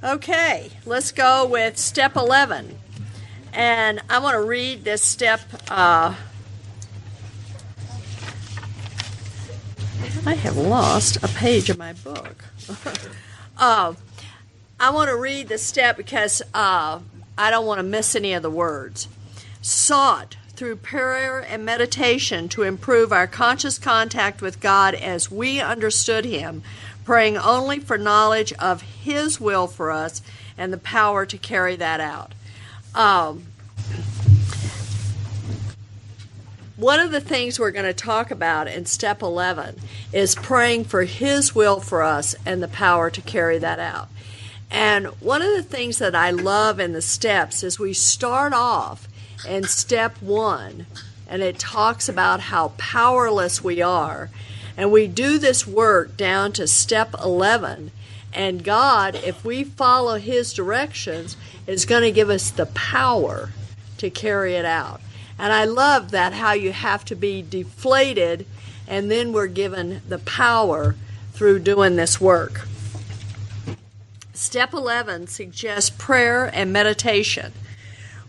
Okay, let's go with step 11. And I want to read this step. I have lost a page of my book. I want to read the step because I don't want to miss any of the words. Sought through prayer and meditation to improve our conscious contact with God as we understood Him, praying only for knowledge of His will for us and the power to carry that out. One of the things we're going to talk about in step 11 is praying for His will for us and the power to carry that out. And one of the things that I love in the steps is we start off in step 1, and it talks about how powerless we are. And we do this work down to step 11. And God, if we follow His directions, is going to give us the power to carry it out. And I love that, how you have to be deflated, and then we're given the power through doing this work. Step 11 suggests prayer and meditation.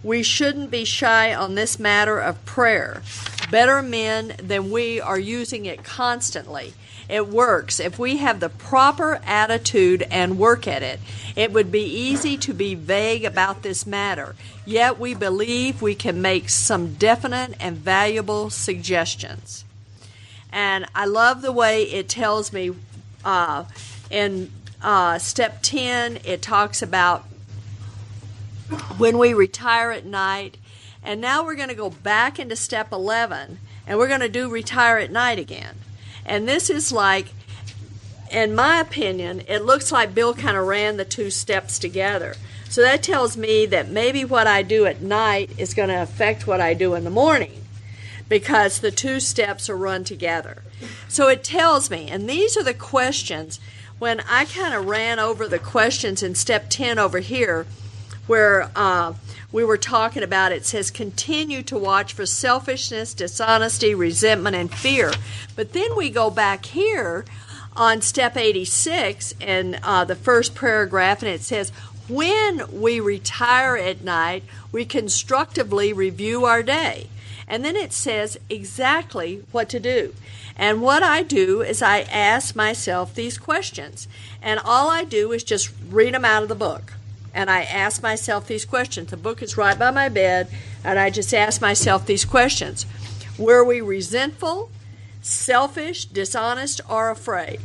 We shouldn't be shy on this matter of prayer. Better men than we are using it constantly. It works. If we have the proper attitude and work at it, it would be easy to be vague about this matter. Yet we believe we can make some definite and valuable suggestions. And I love the way it tells me in step 10, it talks about when we retire at night. And now we're going to go back into step 11, and we're going to do retire at night again. And this is like, in my opinion, it looks like Bill kind of ran the two steps together. So that tells me that maybe what I do at night is going to affect what I do in the morning, because the two steps are run together. So it tells me, and these are the questions, when I kind of ran over the questions in step 10 over here, where we were talking about, it says continue to watch for selfishness, dishonesty, resentment, and fear. But then we go back here on step 86 in the first paragraph, and it says when we retire at night, we constructively review our day. And then it says exactly what to do. And what I do is I ask myself these questions. And all I do is just read them out of the book. And I ask myself these questions. The book is right by my bed, and I just ask myself these questions. Were we resentful, selfish, dishonest, or afraid?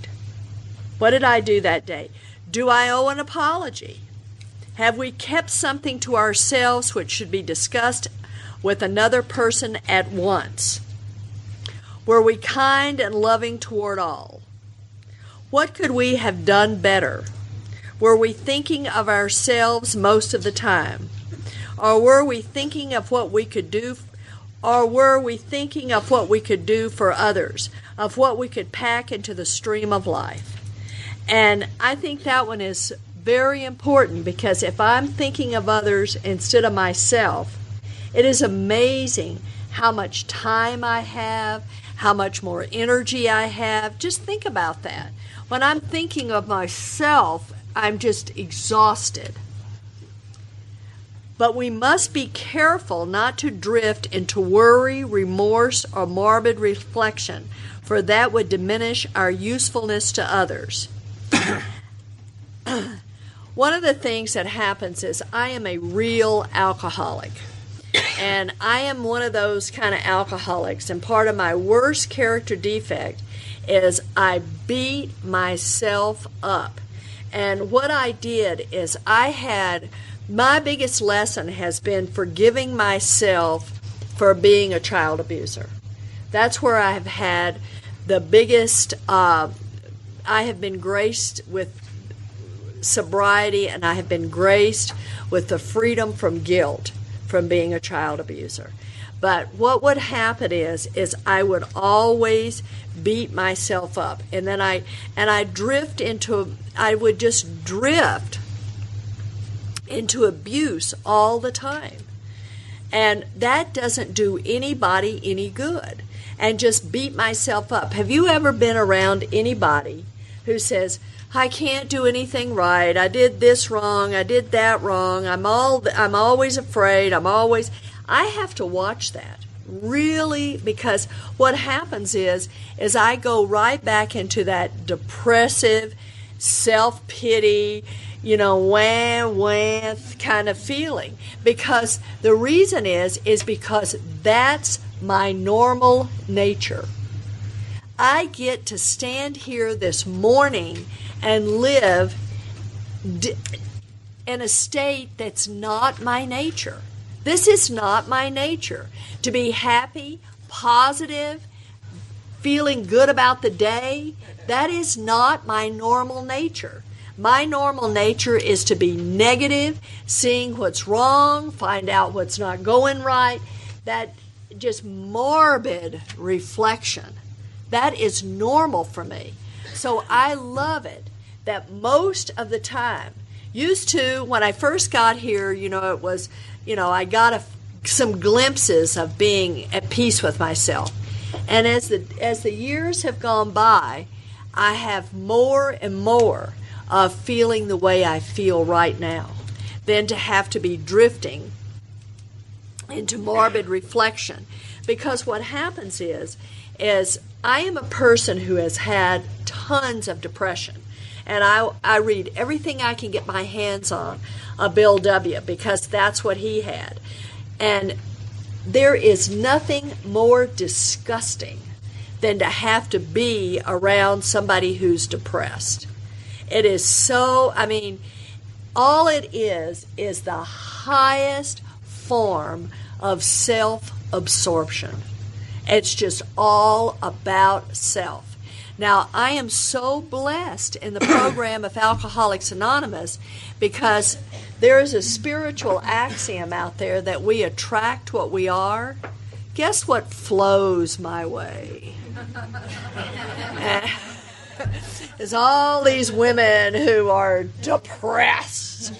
What did I do that day? Do I owe an apology? Have we kept something to ourselves which should be discussed with another person at once? Were we kind and loving toward all? What could we have done better? Were we thinking of ourselves most of the time? Or were we thinking of what we could do? Or were we thinking of what we could do for others, of what we could pack into the stream of life? And I think that one is very important, because if I'm thinking of others instead of myself, it is amazing how much time I have, how much more energy I have. Just think about that. When I'm thinking of myself, I'm just exhausted. But we must be careful not to drift into worry, remorse, or morbid reflection, for that would diminish our usefulness to others. One of the things that happens is I am a real alcoholic. And I am one of those kind of alcoholics, and part of my worst character defect is I beat myself up. And what I did is my biggest lesson has been forgiving myself for being a child abuser. That's where I have had the biggest, I have been graced with sobriety, and I have been graced with the freedom from guilt from being a child abuser. But what would happen is I would always beat myself up, and then I would just drift into abuse all the time. And that doesn't do anybody any good. And just beat myself up. Have you ever been around anybody who says, I can't do anything right. I did this wrong. I did that wrong. I'm always afraid. I have to watch that. Really, because what happens is I go right back into that depressive, self-pity, wah kind of feeling. Because the reason is because that's my normal nature. I get to stand here this morning and live in a state that's not my nature. This is not my nature. To be happy, positive, feeling good about the day, that is not my normal nature. My normal nature is to be negative, seeing what's wrong, find out what's not going right. That just morbid reflection. That is normal for me. So I love it that most of the time, used to, when I first got here, it was, I got some glimpses of being at peace with myself. And as the years have gone by, I have more and more of feeling the way I feel right now than to have to be drifting into morbid reflection. Because what happens is I am a person who has had tons of depression. And I read everything I can get my hands on of Bill W. because that's what he had. And there is nothing more disgusting than to have to be around somebody who's depressed. It is so, all it is the highest form of self-absorption. It's just all about self. Now, I am so blessed in the program of Alcoholics Anonymous because there is a spiritual axiom out there that we attract what we are. Guess what flows my way? Is all these women who are depressed.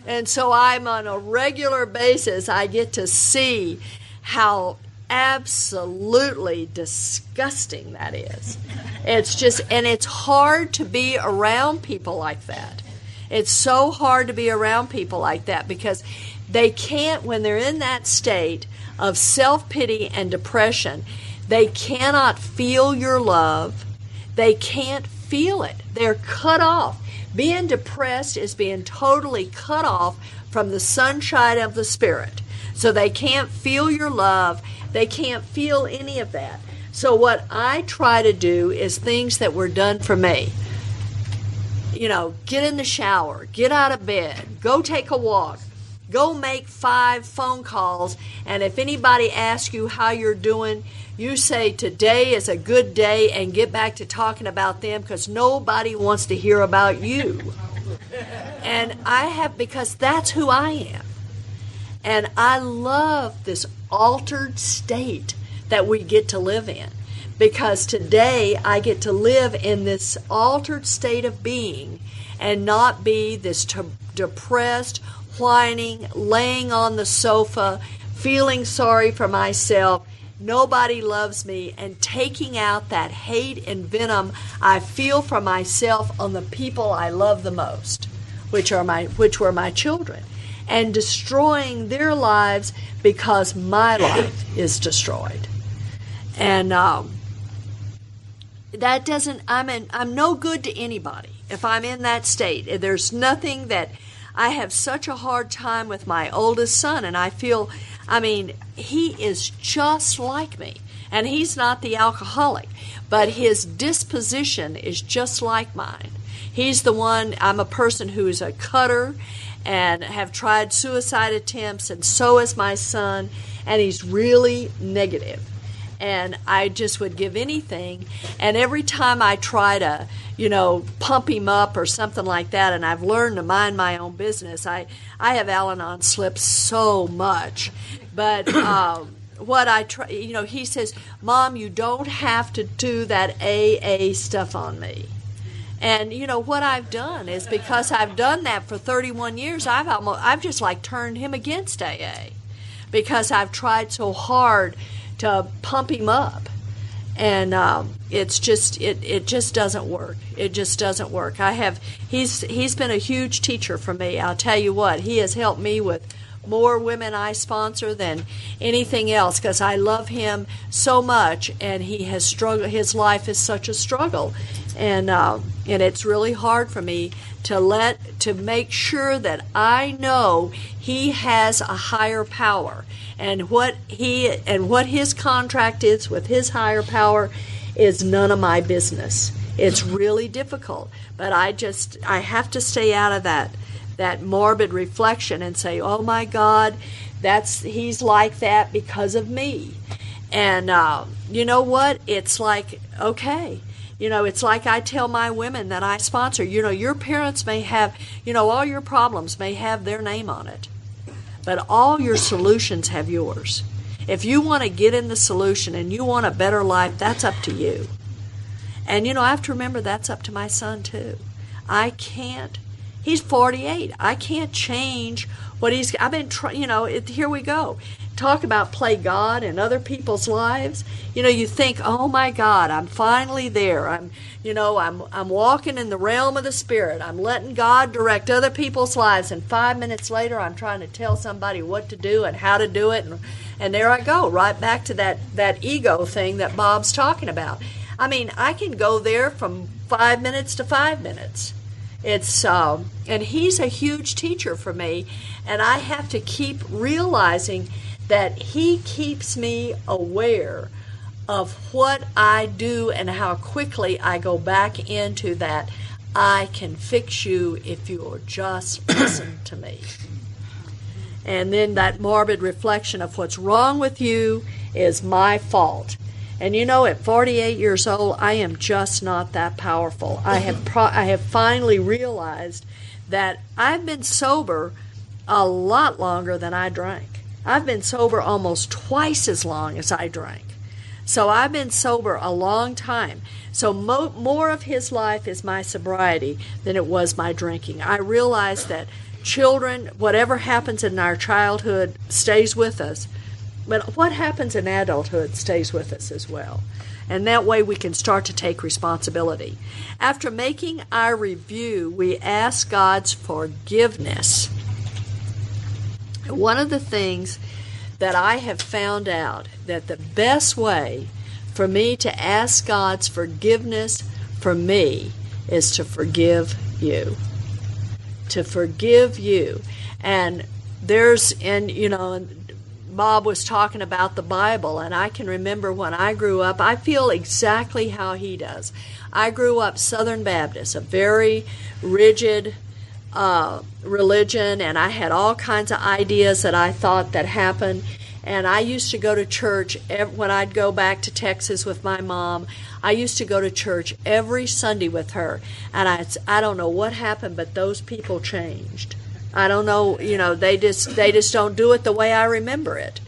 And so I'm on a regular basis, I get to see how absolutely disgusting that is. It's just, and it's hard to be around people like that. It's so hard to be around people like that because they can't, when they're in that state of self-pity and depression, they cannot feel your love. They can't feel it. They're cut off. Being depressed is being totally cut off from the sunshine of the Spirit. So they can't feel your love. They can't feel any of that. So what I try to do is things that were done for me. Get in the shower, get out of bed, go take a walk, go make 5 phone calls, and if anybody asks you how you're doing, you say today is a good day and get back to talking about them because nobody wants to hear about you. And because that's who I am. And I love this altered state that we get to live in. Because today I get to live in this altered state of being and not be this depressed, whining, laying on the sofa, feeling sorry for myself, nobody loves me, and taking out that hate and venom I feel for myself on the people I love the most, which were my children, and destroying their lives because my life is destroyed. And that doesn't, I'm no good to anybody if I'm in that state. There's nothing that, I have such a hard time with my oldest son, and I feel, he is just like me. And he's not the alcoholic, but his disposition is just like mine. He's the one, I'm a person who is a cutter and have tried suicide attempts, and so is my son, and he's really negative. And I just would give anything. And every time I try to, pump him up or something like that, and I've learned to mind my own business. I have Al-Anon slips so much. But what I try, he says, Mom, you don't have to do that AA stuff on me. And, what I've done is because I've done that for 31 years, I've just turned him against AA because I've tried so hard to pump him up. And it's just it just doesn't work. It just doesn't work. He's been a huge teacher for me. I'll tell you what, he has helped me with more women I sponsor than anything else, because I love him so much, and he has struggled. His life is such a struggle, and it's really hard for me to make sure that I know he has a higher power, and what his contract is with his higher power is none of my business. It's really difficult, but I have to stay out of that morbid reflection and say, oh my God, he's like that because of me. And you know what? It's like, okay. It's like I tell my women that I sponsor, your parents may have, all your problems may have their name on it, but all your solutions have yours. If you want to get in the solution and you want a better life, that's up to you. And, I have to remember that's up to my son too. He's 48. I can't change what I've been here we go. Talk about play God in other people's lives. You think, oh my God, I'm finally there. I'm walking in the realm of the Spirit. I'm letting God direct other people's lives. And 5 minutes later, I'm trying to tell somebody what to do and how to do it. And there I go, right back to that ego thing that Bob's talking about. I mean, I can go there from 5 minutes to 5 minutes. It's and he's a huge teacher for me, and I have to keep realizing that he keeps me aware of what I do and how quickly I go back into that. I can fix you if you'll just listen to me. And then that morbid reflection of what's wrong with you is my fault. And at 48 years old, I am just not that powerful. I have finally realized that I've been sober a lot longer than I drank. I've been sober almost twice as long as I drank. So I've been sober a long time. So more of his life is my sobriety than it was my drinking. I realize that children, whatever happens in our childhood stays with us. But what happens in adulthood stays with us as well. And that way we can start to take responsibility. After making our review, we ask God's forgiveness. One of the things that I have found out, that the best way for me to ask God's forgiveness for me is to forgive you. To forgive you. And Bob was talking about the Bible, and I can remember when I grew up, I feel exactly how he does. I grew up Southern Baptist, a very rigid religion, and I had all kinds of ideas that I thought that happened. And I used to go to church when I'd go back to Texas with my mom. I used to go to church every Sunday with her, and I don't know what happened, but those people changed. I don't know, they just don't do it the way I remember it.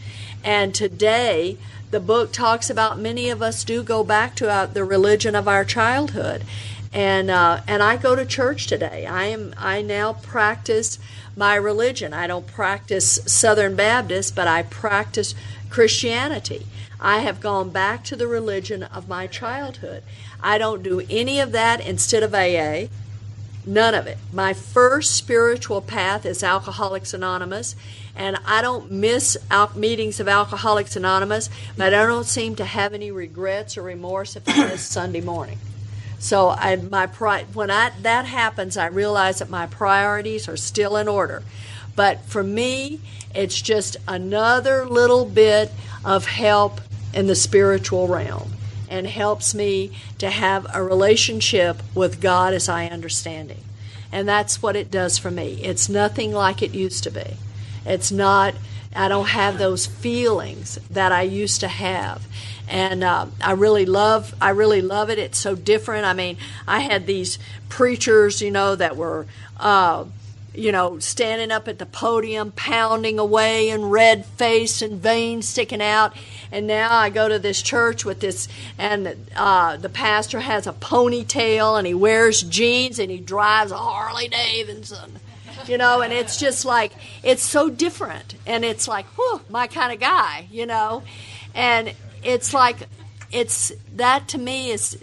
And today, the book talks about many of us do go back to the religion of our childhood. And I go to church today. I now practice my religion. I don't practice Southern Baptist, but I practice Christianity. I have gone back to the religion of my childhood. I don't do any of that instead of AA. None of it. My first spiritual path is Alcoholics Anonymous, and I don't miss meetings of Alcoholics Anonymous, but I don't seem to have any regrets or remorse if I miss Sunday morning. So when that happens, I realize that my priorities are still in order. But for me, it's just another little bit of help in the spiritual realm, and helps me to have a relationship with God as I understand Him. And that's what it does for me. It's nothing like it used to be. It's not, I don't have those feelings that I used to have. And I really love it. It's so different. I mean, I had these preachers, that were standing up at the podium, pounding away, and red-faced and veins sticking out. And now I go to this church with this, and the pastor has a ponytail, and he wears jeans, and he drives a Harley Davidson, and it's just like, it's so different. And it's like, whew, my kind of guy, and it's like, that to me is,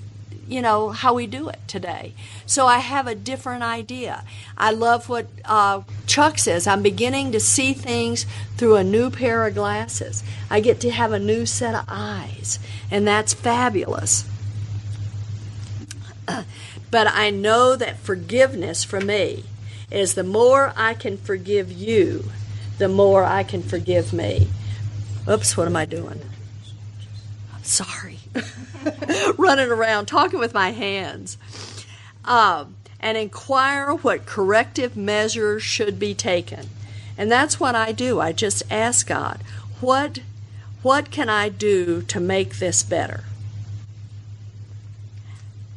how we do it today. So I have a different idea. I love what Chuck says. I'm beginning to see things through a new pair of glasses. I get to have a new set of eyes, and that's fabulous. But I know that forgiveness for me is the more I can forgive you, the more I can forgive me. Oops, what am I doing? I'm sorry. Running around, talking with my hands. And inquire what corrective measures should be taken. And that's what I do. I just ask God, what can I do to make this better?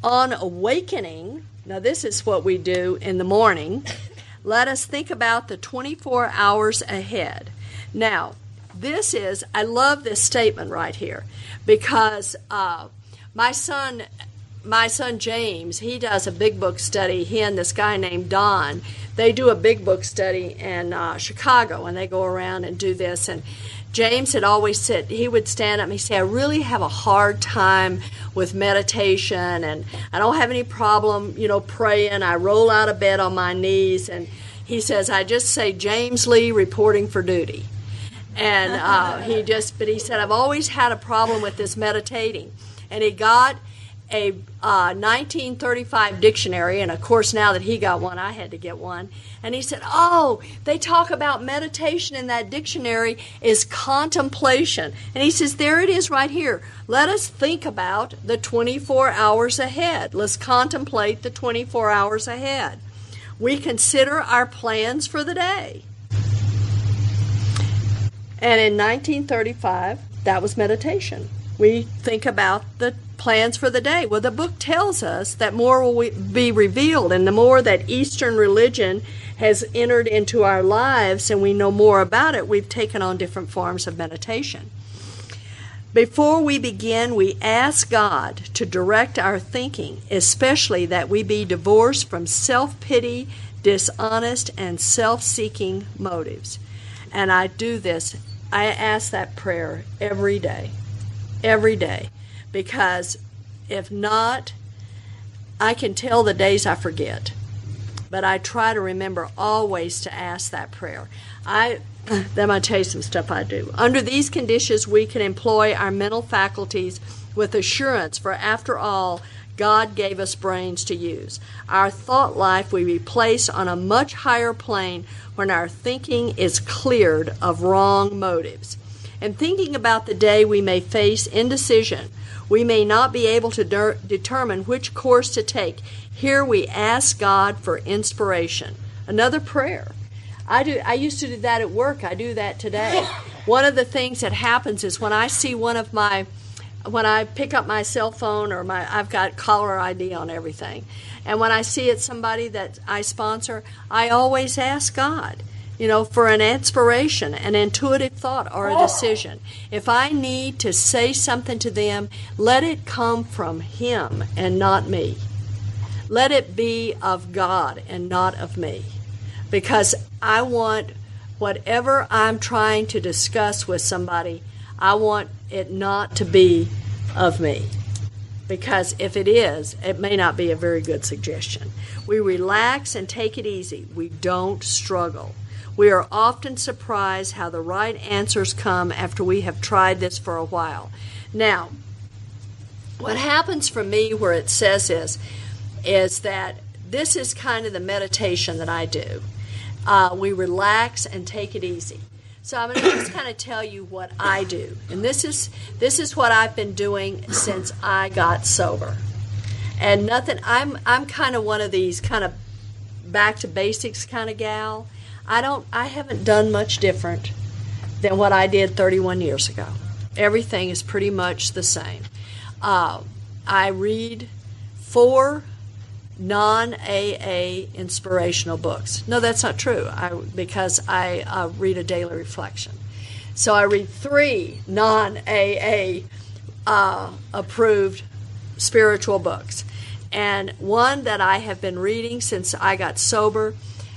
On awakening, now this is what we do in the morning, let us think about the 24 hours ahead. Now, I love this statement right here, because my son James, he does a big book study. He and this guy named Don, they do a big book study in Chicago, and they go around and do this. And James had always said, he would stand up and he'd say, I really have a hard time with meditation, and I don't have any problem, praying. I roll out of bed on my knees, and he says, I just say, James Lee reporting for duty. And he said, I've always had a problem with this meditating. And he got a 1935 dictionary, and of course now that he got one, I had to get one. And he said, they talk about meditation in that dictionary is contemplation. And he says, there it is right here. Let us think about the 24 hours ahead. Let's contemplate the 24 hours ahead. We consider our plans for the day. And in 1935, that was meditation. We think about the plans for the day. Well, the book tells us that more will be revealed, and the more that Eastern religion has entered into our lives and we know more about it, we've taken on different forms of meditation. Before we begin, we ask God to direct our thinking, especially that we be divorced from self-pity, dishonest, and self-seeking motives. And I do this. I ask that prayer every day, because if not, I can tell the days I forget. But I try to remember always to ask that prayer. Then I'm going to tell you some stuff I do. Under these conditions, we can employ our mental faculties with assurance, for after all, God gave us brains to use. Our thought life will be placed on a much higher plane when our thinking is cleared of wrong motives. In thinking about the day, we may face indecision. We may not be able to determine which course to take. Here we ask God for inspiration. Another prayer. I used to do that at work. I do that today. One of the things that happens is when I see when I pick up my cell phone or I've got caller ID on everything, and when I see it's somebody that I sponsor, I always ask God, for an inspiration, an intuitive thought, or a decision. If I need to say something to them, let it come from Him and not me. Let it be of God and not of me. Because I want whatever I'm trying to discuss with somebody, I want it not to be of me. Because if it is, it may not be a very good suggestion. We relax and take it easy. We don't struggle. We are often surprised how the right answers come after we have tried this for a while. Now, what happens for me where it says is that this is kind of the meditation that I do. We relax and take it easy. So I'm going to just kind of tell you what I do. And this is what I've been doing since I got sober. And I'm kind of one of these kind of back to basics kind of gal. I haven't done much different than what I did 31 years ago. Everything is pretty much the same. I read 4 non-AA inspirational books. No, that's not true, because I read a daily reflection. So I read 3 non-AA approved spiritual books. And one that I have been reading since I got sober,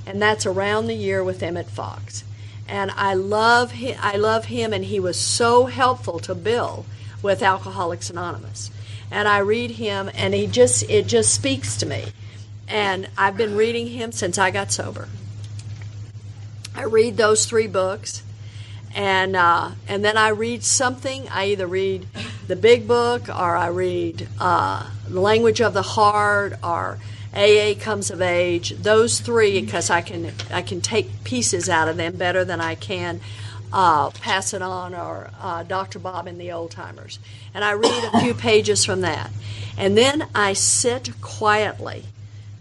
and that's Around the Year with Emmett Fox. And I love him, and he was so helpful to Bill with Alcoholics Anonymous. And I read him, and it just speaks to me. And I've been reading him since I got sober. I read those 3 books, and then I read something. I either read the big book, or I read The Language of the Heart, or AA Comes of Age. Those 3, because I can take pieces out of them better than I can Pass It On or Dr. Bob and the Old Timers. And I read a few pages from that. And then I sit quietly,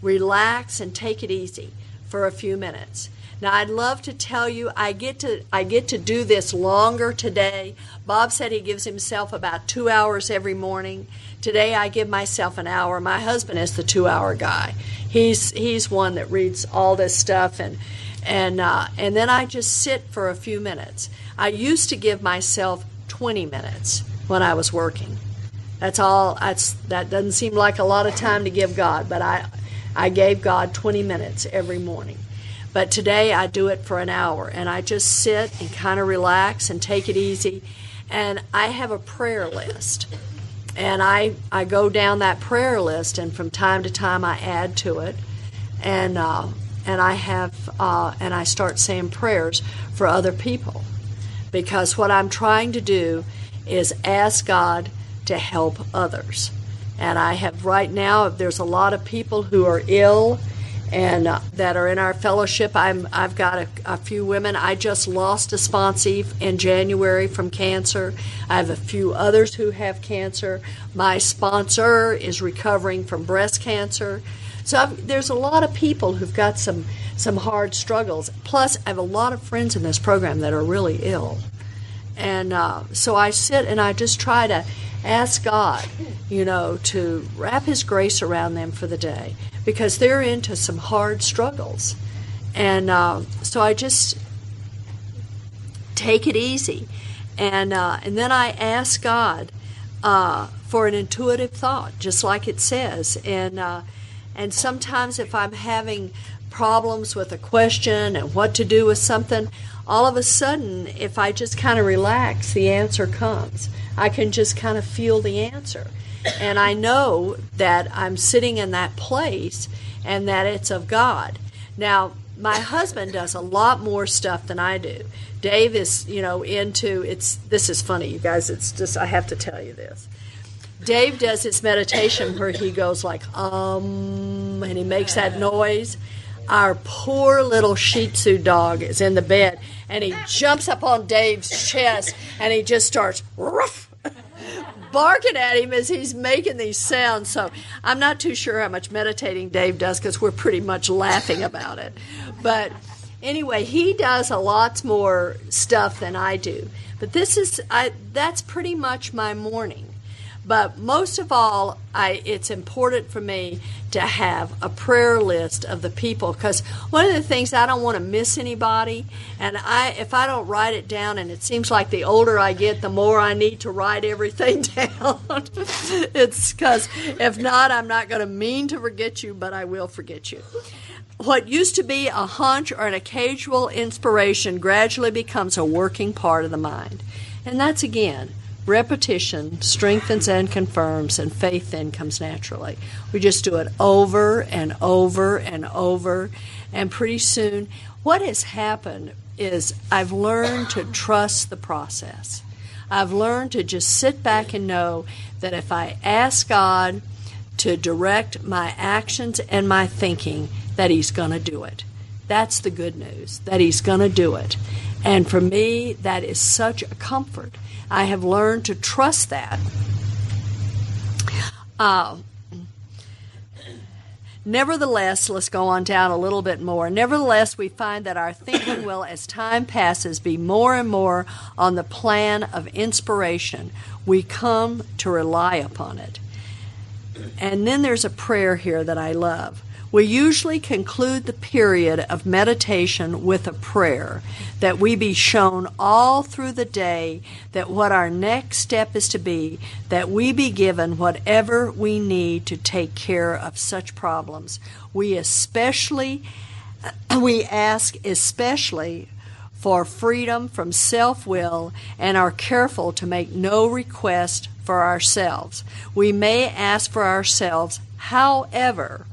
relax, and take it easy for a few minutes. Now, I'd love to tell you I get to do this longer today. Bob said he gives himself about 2 hours every morning. Today I give myself an hour. My husband is the 2-hour guy. He's one that reads all this stuff, and then I just sit for a few minutes. I used to give myself 20 minutes when I was working. That's all. That doesn't seem like a lot of time to give God, but I gave God 20 minutes every morning. But today I do it for an hour, and I just sit and kind of relax and take it easy. And I have a prayer list, and I go down that prayer list, and from time to time I add to it, and I start saying prayers for other people, because what I'm trying to do is ask God to help others. And I have right now, there's a lot of people who are ill and that are in our fellowship. I've got a few women. I just lost a sponsee in January from cancer. I have a few others who have cancer. My sponsor is recovering from breast cancer. So there's a lot of people who've got some hard struggles. Plus, I have a lot of friends in this program that are really ill. And so I sit and I just try to ask God, to wrap His grace around them for the day, because they're into some hard struggles. And so I just take it easy. And then I ask God for an intuitive thought, just like it says. And sometimes if I'm having problems with a question and what to do with something, all of a sudden, if I just kind of relax, the answer comes. I can just kind of feel the answer. And I know that I'm sitting in that place and that it's of God. Now, my husband does a lot more stuff than I do. Dave is, this is funny, you guys. It's just, I have to tell you this. Dave does his meditation where he goes like, and he makes that noise. Our poor little Shih Tzu dog is in the bed, and he jumps up on Dave's chest, and he just starts ruff, barking at him as he's making these sounds. So I'm not too sure how much meditating Dave does, because we're pretty much laughing about it. But anyway, he does a lot more stuff than I do. But that's pretty much my morning. But most of all, it's important for me to have a prayer list of the people, because one of the things, I don't want to miss anybody, and if I don't write it down, and it seems like the older I get, the more I need to write everything down. It's because if not, I'm not going to mean to forget you, but I will forget you. What used to be a hunch or an occasional inspiration gradually becomes a working part of the mind. And that's, again, repetition strengthens and confirms, and faith then comes naturally. We just do it over and over and over, and pretty soon what has happened is I've learned to trust the process. I've learned to just sit back and know that if I ask God to direct my actions and my thinking, that He's going to do it. That's the good news, that He's going to do it. And for me, that is such a comfort. I have learned to trust that. Nevertheless, let's go on down a little bit more. Nevertheless, we find that our thinking will, as time passes, be more and more on the plan of inspiration. We come to rely upon it. And then there's a prayer here that I love. We usually conclude the period of meditation with a prayer, that we be shown all through the day that what our next step is to be, that we be given whatever we need to take care of such problems. We ask especially for freedom from self-will and are careful to make no request for ourselves. We may ask for ourselves, however,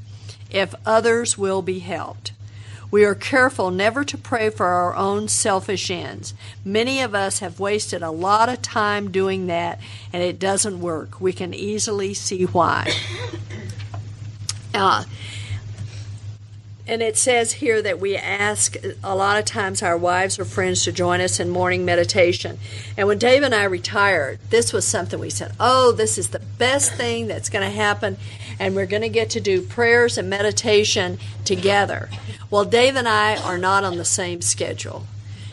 if others will be helped. We are careful never to pray for our own selfish ends. Many of us have wasted a lot of time doing that, and it doesn't work. We can easily see why. And it says here that we ask a lot of times our wives or friends to join us in morning meditation. And when Dave and I retired, this was something we said, oh, this is the best thing that's going to happen, and we're going to get to do prayers and meditation together. Well, Dave and I are not on the same schedule.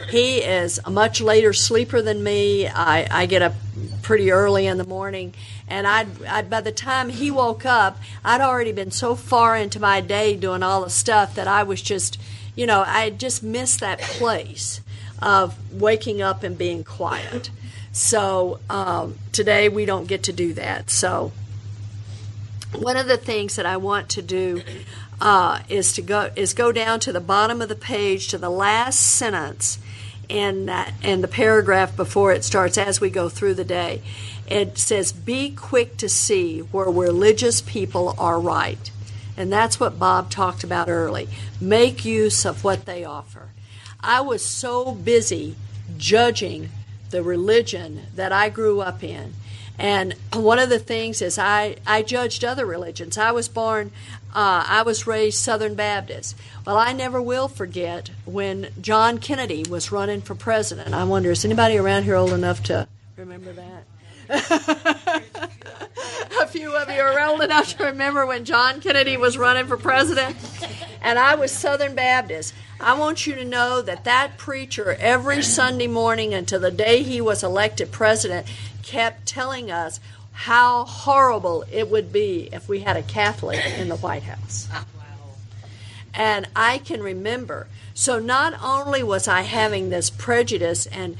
He is a much later sleeper than me. I get up pretty early in the morning, and by the time he woke up, I'd already been so far into my day doing all the stuff that I was just, I had just missed that place of waking up and being quiet. So today we don't get to do that. So one of the things that I want to do is go down to the bottom of the page to the last sentence in the paragraph before it starts. As we go through the day, it says, "Be quick to see where religious people are right," and that's what Bob talked about early. Make use of what they offer. I was so busy judging the religion that I grew up in. And one of the things is I judged other religions. I was raised Southern Baptist. Well, I never will forget when John Kennedy was running for president. I wonder, is anybody around here old enough to remember that? A few of you are old enough to remember when John Kennedy was running for president. And I was Southern Baptist. I want you to know that preacher every Sunday morning until the day he was elected president kept telling us how horrible it would be if we had a Catholic in the White House. Wow. And I can remember. So not only was I having this prejudice and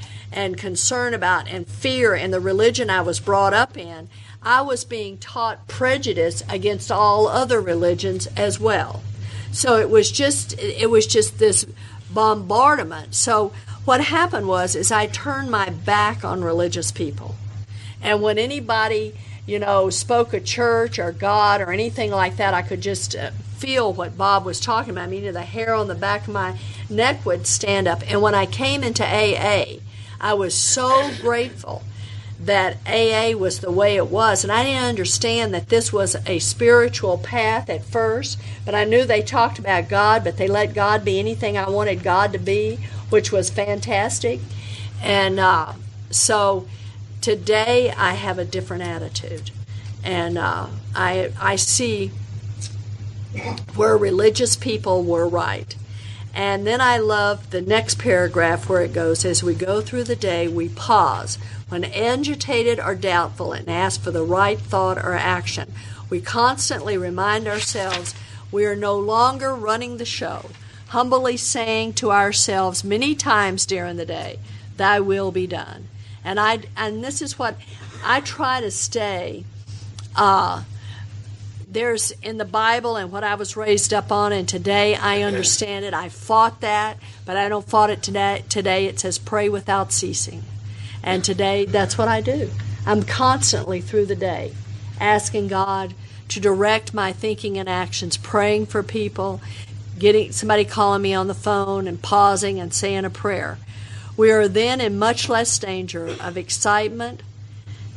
concern about and fear in the religion I was brought up in, I was being taught prejudice against all other religions as well. So it was just this bombardment. So what happened was I turned my back on religious people. And when anybody, spoke of church or God or anything like that, I could just feel what Bob was talking about. I mean, the hair on the back of my neck would stand up. And when I came into AA, I was so grateful that AA was the way it was. And I didn't understand that this was a spiritual path at first, but I knew they talked about God, but they let God be anything I wanted God to be, which was fantastic. And so today I have a different attitude. And I see where religious people were right. And then I love the next paragraph where it goes, as we go through the day, we pause. When agitated or doubtful and ask for the right thought or action, we constantly remind ourselves we are no longer running the show, humbly saying to ourselves many times during the day, "Thy will be done." And this is what I try to stay. There's in the Bible and what I was raised up on, and today I understand it. I fought that, but I don't fought it today. Today it says pray without ceasing. And today that's what I do. I'm constantly through the day asking God to direct my thinking and actions, praying for people, getting somebody calling me on the phone and pausing and saying a prayer. We are then in much less danger of excitement,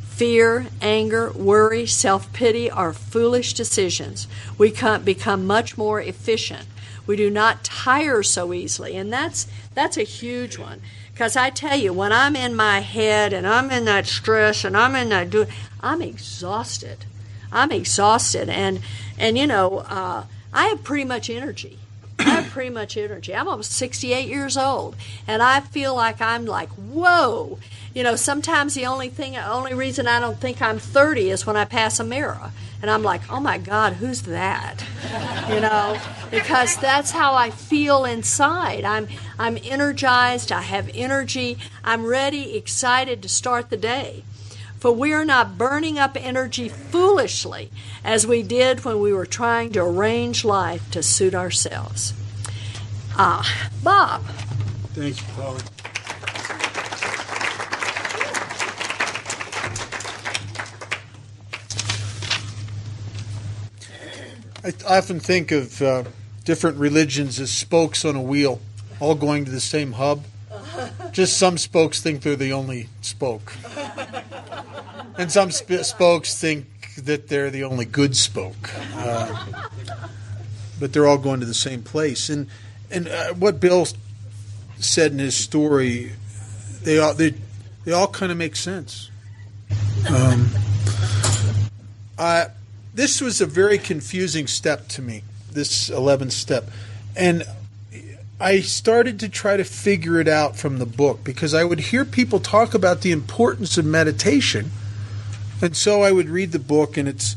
fear, anger, worry, self-pity, or foolish decisions. We become much more efficient. We do not tire so easily, and that's a huge one. Because I tell you, when I'm in my head and I'm in that stress and I'm in that I'm exhausted. And I have pretty much energy. I'm almost 68 years old, and I feel like I'm like, whoa. Sometimes the only reason I don't think I'm 30 is when I pass a mirror. And I'm like, oh my God, who's that? Because that's how I feel inside. I'm energized, I have energy, I'm ready, excited to start the day. For we are not burning up energy foolishly as we did when we were trying to arrange life to suit ourselves. Bob, Thank you, Polly. I often think of different religions as spokes on a wheel, all going to the same hub. Just some spokes think they're the only spoke. And some spokes think that they're the only good spoke. But they're all going to the same place. And what Bill said in his story, they all kind of make sense. This was a very confusing step to me, this 11th step. And I started to try to figure it out from the book because I would hear people talk about the importance of meditation. And so I would read the book, and it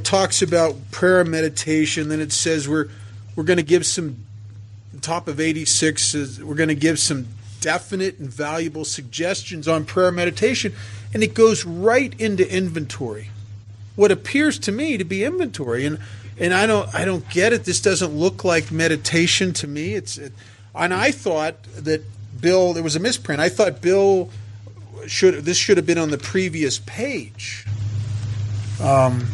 talks about prayer and meditation. Then it says we're going to give some, top of 86, we're going to give some definite and valuable suggestions on prayer and meditation. And it goes right into inventory. What appears to me to be inventory, and I don't get it. This doesn't look like meditation to me. And I thought that Bill, there was a misprint. I thought Bill this should have been on the previous page. And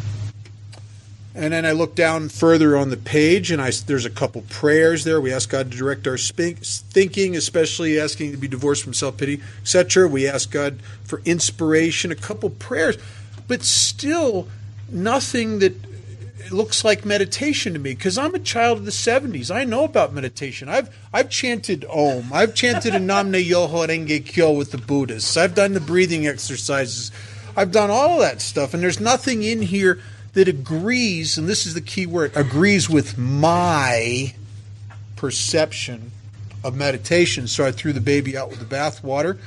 then I looked down further on the page, and there's a couple prayers there. We ask God to direct our thinking, especially asking to be divorced from self-pity, etc. We ask God for inspiration, a couple prayers. But still, nothing that looks like meditation to me, because I'm a child of the 70s. I know about meditation. I've chanted Om. I've chanted Namne Yoho Renge Kyo with the Buddhists. I've done the breathing exercises. I've done all of that stuff, and there's nothing in here that agrees, and this is the key word, agrees with my perception of meditation. So I threw the baby out with the bathwater.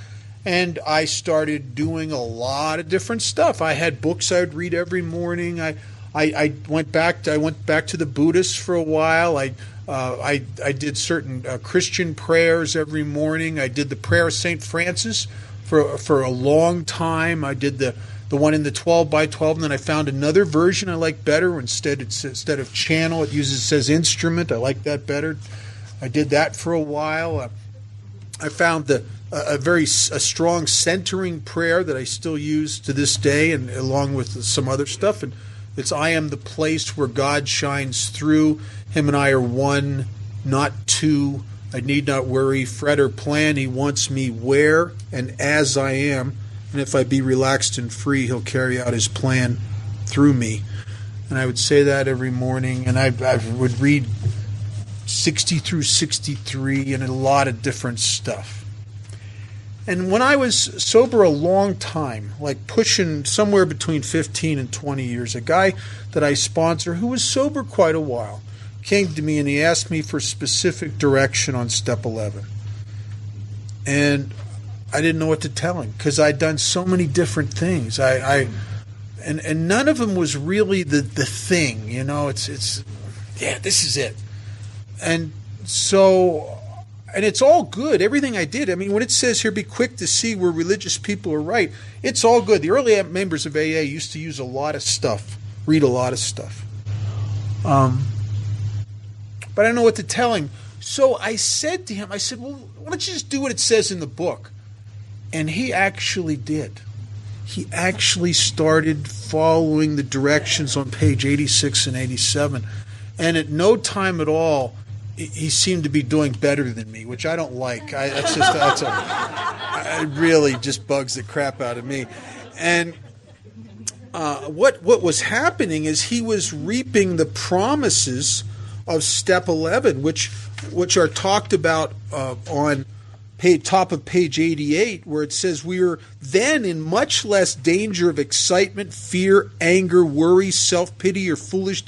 And I started doing a lot of different stuff. I had books I would read every morning. I went back to the Buddhists for a while. I did certain Christian prayers every morning. I did the prayer of St. Francis for a long time. I did the one in the 12 by 12, and then I found another version I like better. Instead of channel, it says instrument. I like that better. I did that for a while. I found a strong centering prayer that I still use to this day, and along with some other stuff. And it's I am the place where God shines through. Him and I are one, not two. I need not worry, fret, or plan. He wants me where and as I am. And if I be relaxed and free, he'll carry out his plan through me. And I would say that every morning. And I would read 60 through 63 and a lot of different stuff. And when I was sober a long time, like pushing somewhere between 15 and 20 years, a guy that I sponsor who was sober quite a while came to me and he asked me for specific direction on step 11. And I didn't know what to tell him because I'd done so many different things. And none of them was really the thing, it's this is it. And so, and it's all good, everything I did. I mean, when it says here, be quick to see where religious people are right, it's all good. The early members of AA used to use a lot of stuff, read a lot of stuff. But I don't know what to tell him. So I said to him, well, why don't you just do what it says in the book? And he actually did. He actually started following the directions on page 86 and 87. And at no time at all, he seemed to be doing better than me, which I don't like. It really just bugs the crap out of me. And what was happening is he was reaping the promises of step 11, which are talked about on top of page 88, where it says we are then in much less danger of excitement, fear, anger, worry, self-pity, or foolish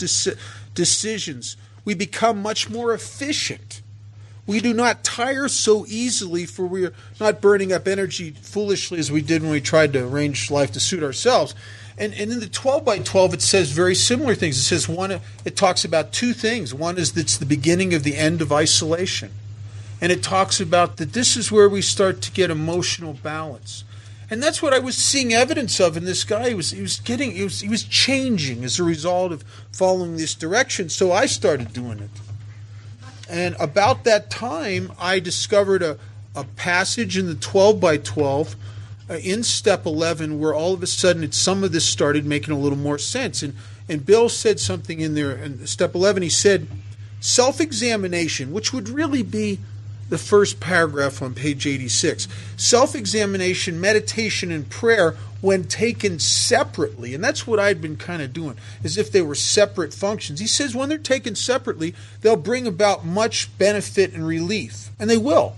decisions. We become much more efficient. We do not tire so easily, for we are not burning up energy foolishly as we did when we tried to arrange life to suit ourselves. And in the 12 by 12, it says very similar things. It says it talks about two things. One is that it's the beginning of the end of isolation. And it talks about that this is where we start to get emotional balance. And that's what I was seeing evidence of in this guy. He was changing as a result of following this direction. So I started doing it. And about that time, I discovered a passage in the 12 by 12 in step 11 where all of a sudden some of this started making a little more sense. And Bill said something in there in step 11. He said, self-examination, which would really be the first paragraph on page 86. Self-examination, meditation, and prayer when taken separately, and that's what I'd been kind of doing, as if they were separate functions. He says when they're taken separately, they'll bring about much benefit and relief, and they will.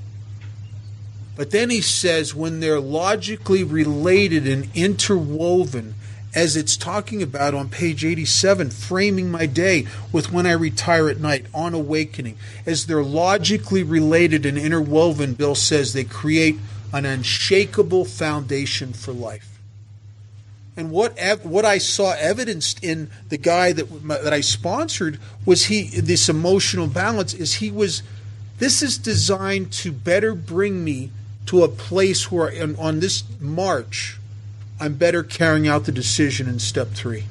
But then he says when they're logically related and interwoven, as it's talking about on page 87, framing my day with when I retire at night, on awakening. As they're logically related and interwoven, Bill says they create an unshakable foundation for life. And what I saw evidenced in the guy that I sponsored was this emotional balance this is designed to better bring me to a place where on this march, I'm better carrying out the decision in step 3.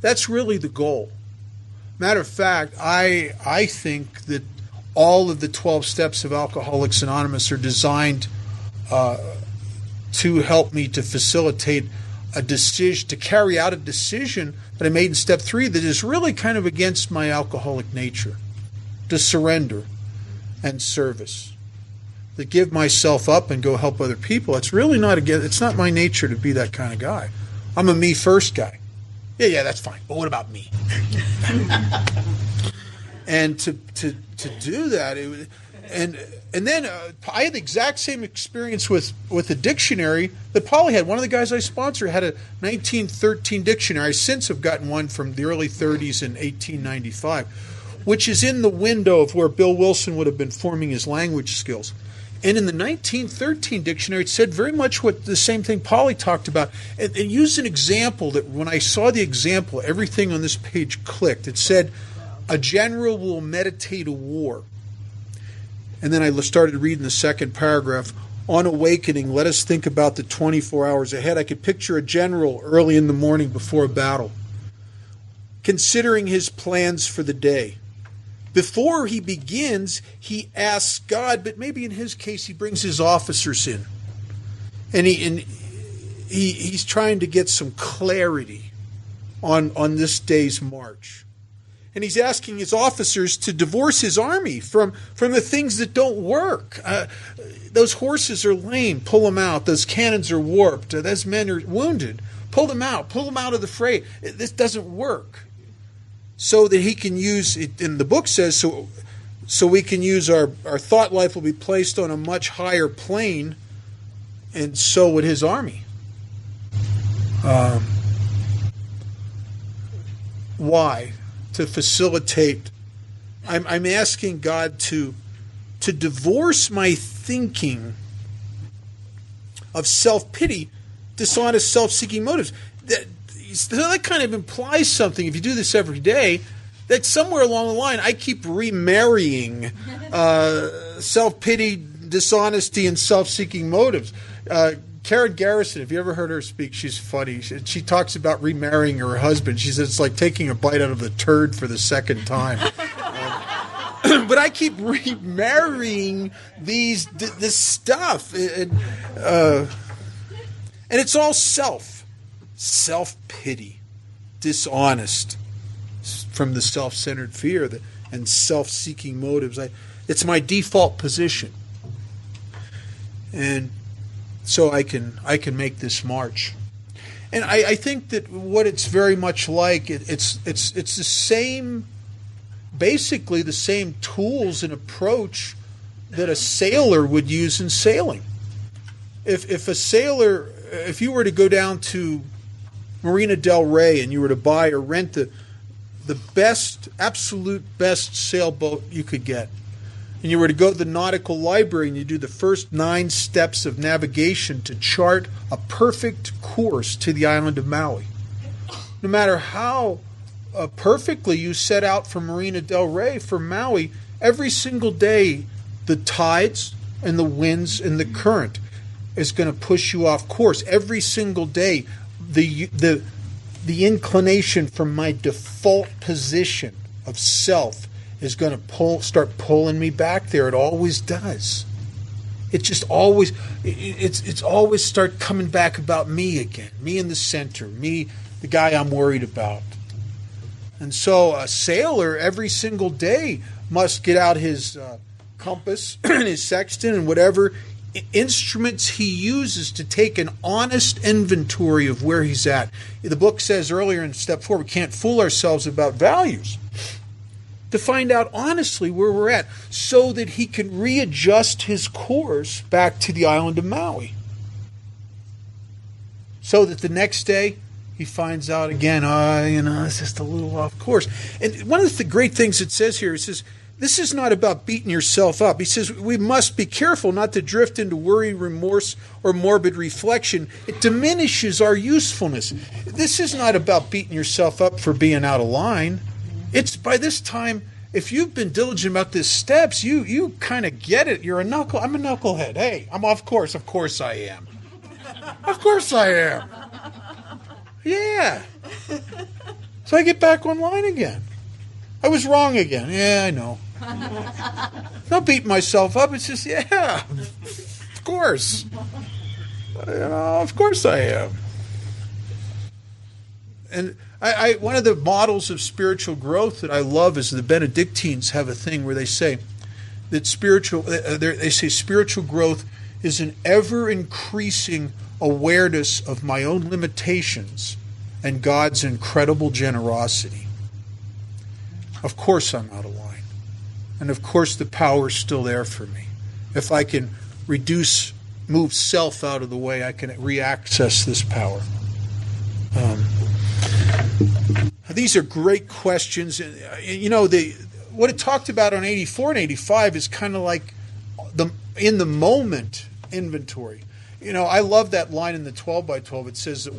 That's really the goal. Matter of fact, I think that all of the 12 steps of Alcoholics Anonymous are designed to help me to facilitate a decision, to carry out a decision that I made in step 3 that is really kind of against my alcoholic nature, to surrender and service. To give myself up and go help other people. It's really it's not my nature to be that kind of guy. I'm a me first guy. Yeah, that's fine. But what about me? And to do that, and then I had the exact same experience with a dictionary that Polly had. One of the guys I sponsor had a 1913 dictionary. I since have gotten one from the early 30s in 1895, which is in the window of where Bill Wilson would have been forming his language skills. And in the 1913 dictionary, it said very much what the same thing Polly talked about. It used an example that when I saw the example, everything on this page clicked. It said, a general will meditate a war. And then I started reading the second paragraph. On awakening, let us think about the 24 hours ahead. I could picture a general early in the morning before a battle, considering his plans for the day. Before he begins, he asks God, but maybe in his case he brings his officers in. And he's trying to get some clarity on this day's march. And he's asking his officers to divorce his army from the things that don't work. Those horses are lame, pull them out. Those cannons are warped. Those men are wounded, pull them out of the fray. This doesn't work. So that he can use it, and the book says, so we can use our thought life will be placed on a much higher plane, and so would his army. Why? To facilitate. I'm asking God to divorce my thinking of self-pity, dishonest, self-seeking motives. That kind of implies something, if you do this every day, that somewhere along the line I keep remarrying self-pity, dishonesty, and self-seeking motives. Karen Garrison, have you ever heard her speak? She's funny. She talks about remarrying her husband. She says it's like taking a bite out of the turd for the second time. But I keep remarrying this stuff. And it's all self-pity, dishonest, from the self-centered fear and self-seeking motives. It's my default position, and so I can make this march. And I think that what it's very much like, it's the same, basically the same tools and approach that a sailor would use in sailing. If you were to go down to Marina Del Rey and you were to buy or rent the absolute best sailboat you could get, and you were to go to the nautical library and you do the first 9 steps of navigation to chart a perfect course to the island of Maui, no matter how perfectly you set out from Marina Del Rey for Maui, every single day the tides and the winds and the current is going to push you off course. Every single day the inclination from my default position of self is going to start pulling me back there. It always does. It's just always, it's always start coming back about me again. Me in the center. Me, the guy I'm worried about. And so a sailor every single day must get out his compass and his sextant and whatever instruments he uses to take an honest inventory of where he's at. The book says earlier in step 4, we can't fool ourselves about values. To find out honestly where we're at so that he can readjust his course back to the island of Maui. So that the next day he finds out again, it's just a little off course. And one of the great things it says here, it says, this is not about beating yourself up. He says we must be careful not to drift into worry, remorse, or morbid reflection. It diminishes our usefulness. This is not about beating yourself up for being out of line. It's by this time, if you've been diligent about these steps, you kind of get it. I'm a knucklehead. Hey, I'm off course. Of course I am. Of course I am. Yeah. So I get back online again. I was wrong again. Yeah, I know. Not beating myself up. It's just, yeah, of course. Of course I am. And I one of the models of spiritual growth that I love is the Benedictines have a thing where they say that spiritual growth is an ever increasing awareness of my own limitations and God's incredible generosity. Of course I'm out of line. And of course the power is still there for me. If I can move self out of the way, I can reaccess this power. These are great questions. What it talked about on 84 and 85 is kind of like the in the moment inventory. I love that line in the 12 by 12. It says that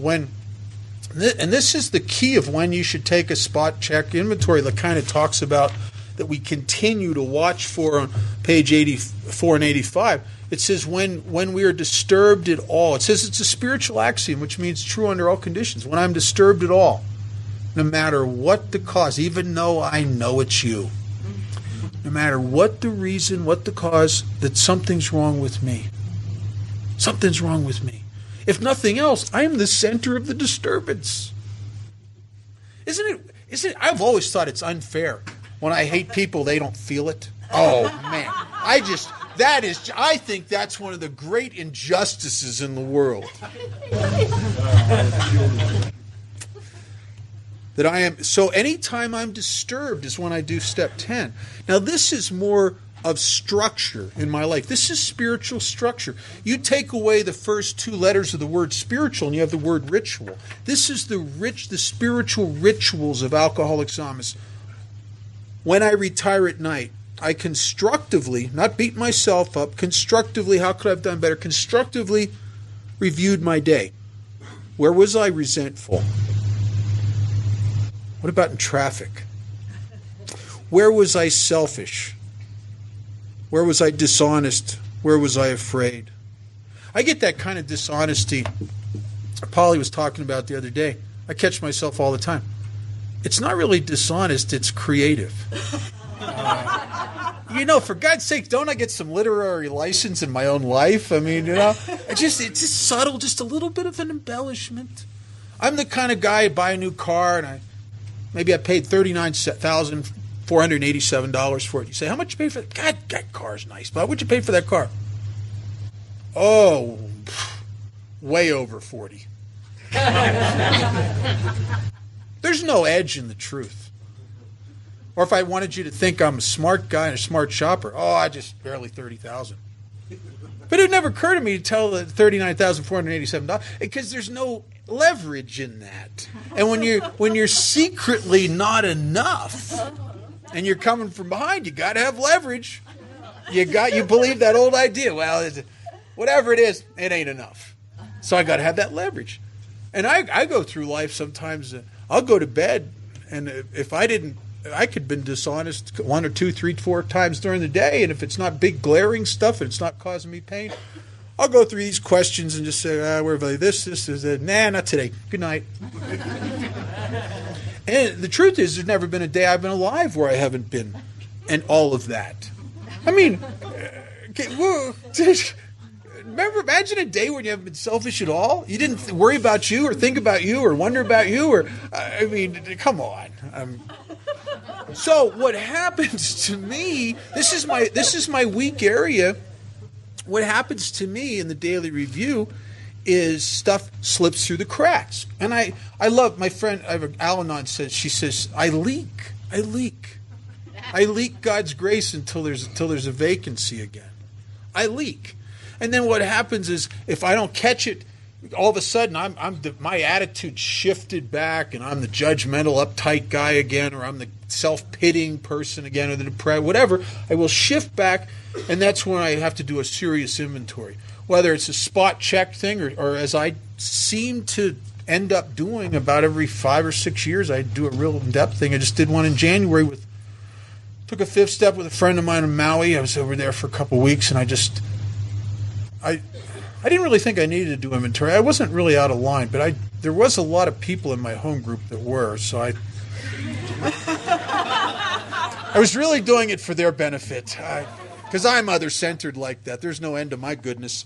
and this is the key of when you should take a spot check inventory that kind of talks about that we continue to watch for on page 84 and 85. It says when we are disturbed at all. It says it's a spiritual axiom, which means true under all conditions. When I'm disturbed at all, no matter what the cause, even though I know it's you, no matter what the reason, what the cause, that something's wrong with me. Something's wrong with me. If nothing else, I am the center of the disturbance. Isn't it? I've always thought it's unfair. When I hate people, they don't feel it. Oh, man. I think that's one of the great injustices in the world. So anytime I'm disturbed is when I do step 10. Now this is more of structure in my life. This is spiritual structure. You take away the first 2 letters of the word spiritual and you have the word ritual. This is the spiritual rituals of Alcoholics Anonymous. When I retire at night, I constructively, not beat myself up, constructively, how could I have done better? Constructively reviewed my day. Where was I resentful? What about in traffic? Where was I selfish? Where was I dishonest? Where was I afraid? I get that kind of dishonesty Polly was talking about the other day. I catch myself all the time. It's not really dishonest, it's creative. For God's sake, don't I get some literary license in my own life? It's just subtle, just a little bit of an embellishment. I'm the kind of guy who buy a new car and maybe I paid $39,487 for it. You say, how much you pay for it? God, that car's nice, but what'd you pay for that car? Oh, way over 40. There's no edge in the truth. Or if I wanted you to think I'm a smart guy and a smart shopper, I just barely 30,000. But it would never occur to me to tell the $39,487 because there's no leverage in that. And when you're secretly not enough and you're coming from behind, you got to have leverage. You believe that old idea. Well, whatever it is, it ain't enough. So I got to have that leverage. And I go through life sometimes. I'll go to bed, and if I could have been dishonest 1 or 2, 3, 4 times during the day, and if it's not big glaring stuff and it's not causing me pain, I'll go through these questions and just say, where are this, nah, not today. Good night. And the truth is, there's never been a day I've been alive where I haven't been, and all of that. Can Remember, imagine a day when you haven't been selfish at all. You didn't worry about you or think about you or wonder about you or, I mean, come on. So what happens to me, this is my weak area. What happens to me in the daily review is stuff slips through the cracks. And I love my friend Al-Anon she says, I leak God's grace until there's a vacancy again. I leak. And then what happens is if I don't catch it, all of a sudden my attitude shifted back and I'm the judgmental, uptight guy again, or I'm the self-pitying person again, or the depressed, whatever. I will shift back, and that's when I have to do a serious inventory. Whether it's a spot check thing or as I seem to end up doing about every 5 or 6 years, I do a real in-depth thing. I just did one in January took a fifth step with a friend of mine in Maui. I was over there for a couple of weeks, and I didn't really think I needed to do inventory. I wasn't really out of line, but there was a lot of people in my home group that were, so I was really doing it for their benefit, because I'm other-centered like that. There's no end to my goodness.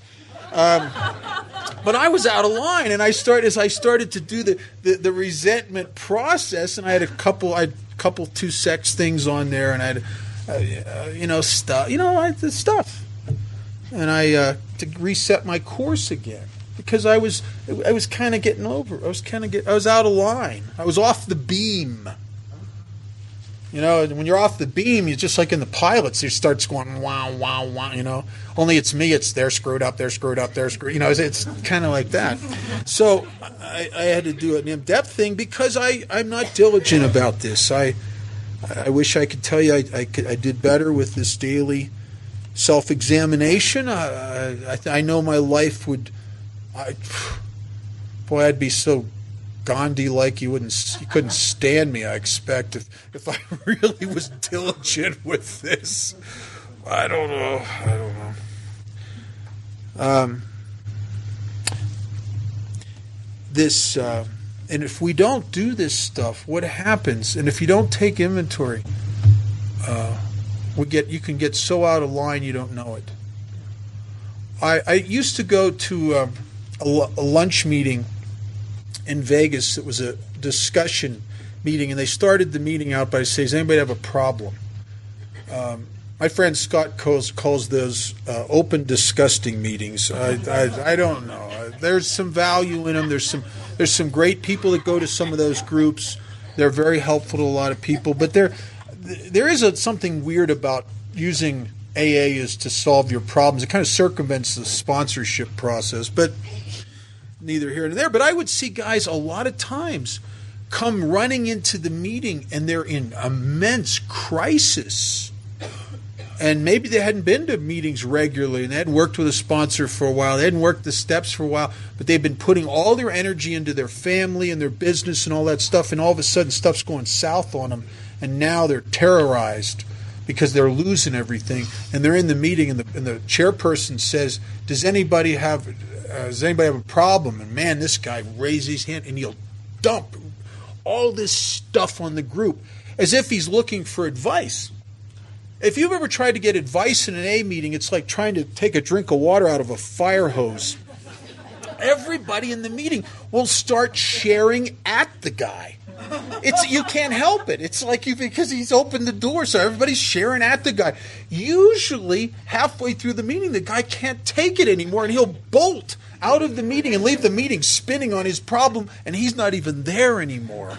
But I was out of line, and as I started to do the resentment process, and I had a couple 2 sex things on there, and I had stuff. And I to reset my course again because I was kind of getting over. I was out of line. I was off the beam. When you're off the beam, you're just like in the pilots. It starts going wow, wow, wow. Only it's me. It's they're screwed up. They're screwed up. They're screwed. It's kind of like that. So I had to do an in-depth thing because I'm not diligent about this. I wish I could tell you I did better with this daily self-examination. I know my life would. I'd be so Gandhi-like you couldn't stand me. I expect if I really was diligent with this. I don't know. And if we don't do this stuff, what happens? And if you don't take inventory, you can get so out of line you don't know it. I used to go to a lunch meeting in Vegas. It was a discussion meeting, and they started the meeting out by saying, does anybody have a problem? My friend Scott calls those open disgusting meetings. I don't know. There's some value in them. There's some great people that go to some of those groups. They're very helpful to a lot of people, but there is something weird about using AA is to solve your problems. It kind of circumvents the sponsorship process, but neither here nor there. But I would see guys a lot of times come running into the meeting and they're in immense crisis. And maybe they hadn't been to meetings regularly and they hadn't worked with a sponsor for a while. They hadn't worked the steps for a while, but they've been putting all their energy into their family and their business and all that stuff. And all of a sudden stuff's going south on them. And now they're terrorized because they're losing everything. And they're in the meeting and the chairperson says, does anybody have a problem? And man, this guy raises his hand and he'll dump all this stuff on the group as if he's looking for advice. If you've ever tried to get advice in an A meeting, it's like trying to take a drink of water out of a fire hose. Everybody in the meeting will start sharing at the guy. You can't help it. It's like because he's opened the door, so everybody's sharing at the guy. Usually, halfway through the meeting, the guy can't take it anymore, and he'll bolt out of the meeting and leave the meeting spinning on his problem, and he's not even there anymore.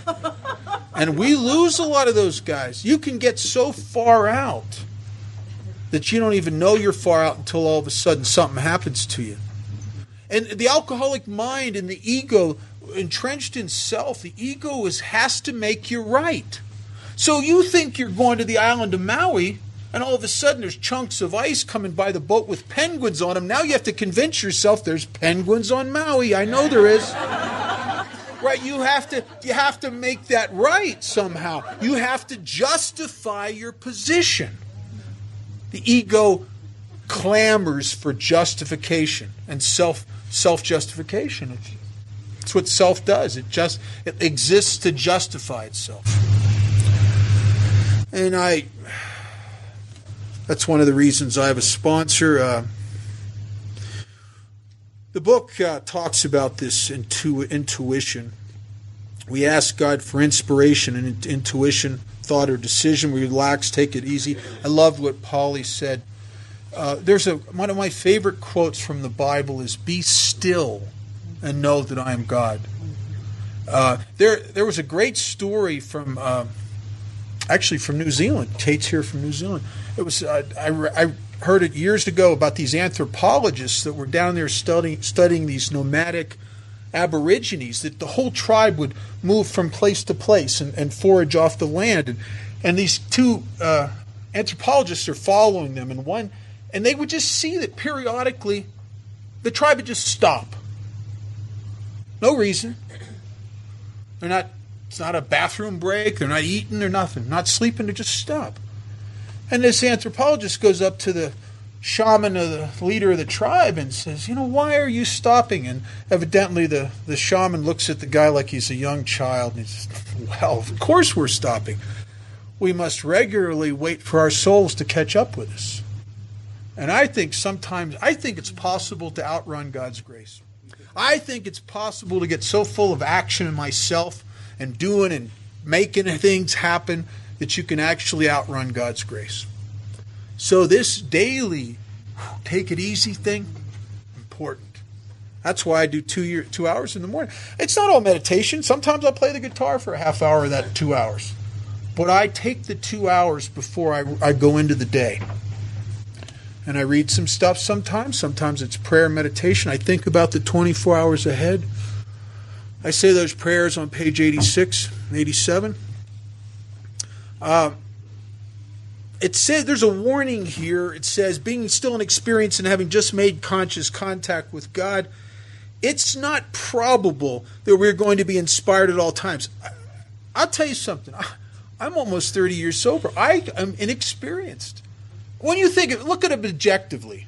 And we lose a lot of those guys. You can get so far out that you don't even know you're far out until all of a sudden something happens to you. And the alcoholic mind and the ego, entrenched in self, the ego has to make you right. So you think you're going to the island of Maui, and all of a sudden there's chunks of ice coming by the boat with penguins on them. Now you have to convince yourself there's penguins on Maui. I know there is. Right, you have to make that right somehow. You have to justify your position. The ego clamors for justification and self-justification. It's what self does. It exists to justify itself. And That's one of the reasons I have a sponsor. The book talks about this intuition. We ask God for inspiration and intuition, thought or decision. We relax, take it easy. I loved what Polly said. One of my favorite quotes from the Bible is, "Be still and know that I am God." There was a great story from New Zealand. Tate's here from New Zealand. It was I heard it years ago about these anthropologists that were down there studying these nomadic aborigines, that the whole tribe would move from place to place and forage off the land. And these two anthropologists are following them, and they would just see that periodically the tribe would just stop. No reason. It's not a bathroom break, they're not eating or nothing, not sleeping, they just stop. And this anthropologist goes up to the shaman, or the leader of the tribe, and says, "Why are you stopping?" And evidently the shaman looks at the guy like he's a young child, and he says, "Well, of course we're stopping. We must regularly wait for our souls to catch up with us." And I think it's possible to outrun God's grace. I think it's possible to get so full of action in myself and doing and making things happen that you can actually outrun God's grace. So this daily take it easy thing, important. That's why I do 2 hours in the morning. It's not all meditation. Sometimes I'll play the guitar for a half hour of that 2 hours. But I take the 2 hours before I go into the day. And I read some stuff sometimes. Sometimes it's prayer and meditation. I think about the 24 hours ahead. I say those prayers on page 86 and 87. It says there's a warning here. It says, being still in experience and having just made conscious contact with God, it's not probable that we're going to be inspired at all times. I'll tell you something. I'm almost 30 years sober. I am inexperienced. When you look at it objectively,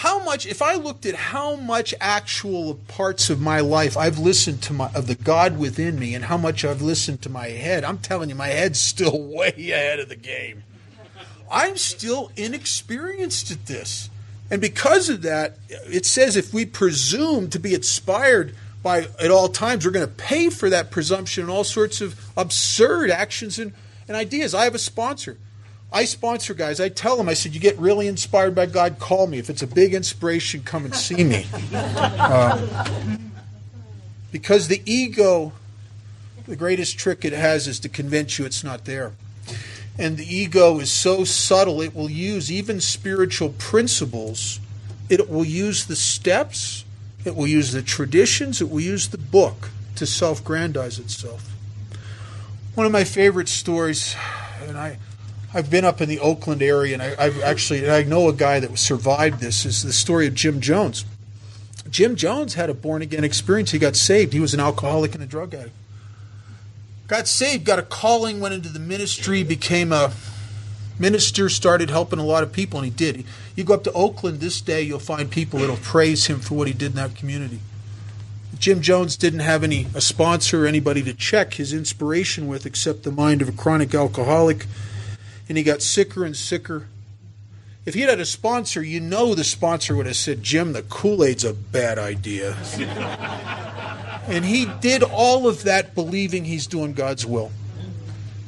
if I looked at how much actual parts of my life I've listened to of the God within me and how much I've listened to my head, I'm telling you, my head's still way ahead of the game. I'm still inexperienced at this. And because of that, it says if we presume to be inspired at all times, we're going to pay for that presumption in all sorts of absurd actions and ideas. I have a sponsor. I sponsor guys. I tell them, I said, you get really inspired by God, call me. If it's a big inspiration, come and see me. Because the ego, the greatest trick it has is to convince you it's not there. And the ego is so subtle, it will use even spiritual principles. It will use the steps, it will use the traditions, it will use the book to self-grandize itself. One of my favorite stories, and I've been up in the Oakland area, and I know a guy that survived this, is the story of Jim Jones. Jim Jones had a born-again experience. He got saved. He was an alcoholic and a drug addict. Got saved, got a calling, went into the ministry, became a minister, started helping a lot of people, and he did. You go up to Oakland this day, you'll find people that'll praise him for what he did in that community. Jim Jones didn't have a sponsor or anybody to check his inspiration with except the mind of a chronic alcoholic, and he got sicker and sicker. If he had a sponsor, the sponsor would have said, "Jim, the Kool-Aid's a bad idea." And he did all of that believing he's doing God's will.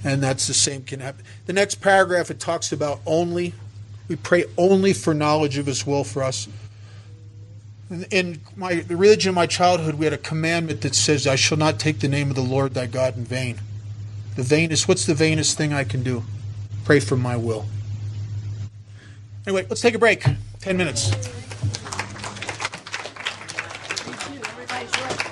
And that's the same can happen. The next paragraph, it talks about we pray only for knowledge of his will for us. In the religion of my childhood, we had a commandment that says, "I shall not take the name of the Lord thy God in vain." What's the vainest thing I can do? Pray for my will. Anyway, let's take a break. 10 minutes. Everybody's right.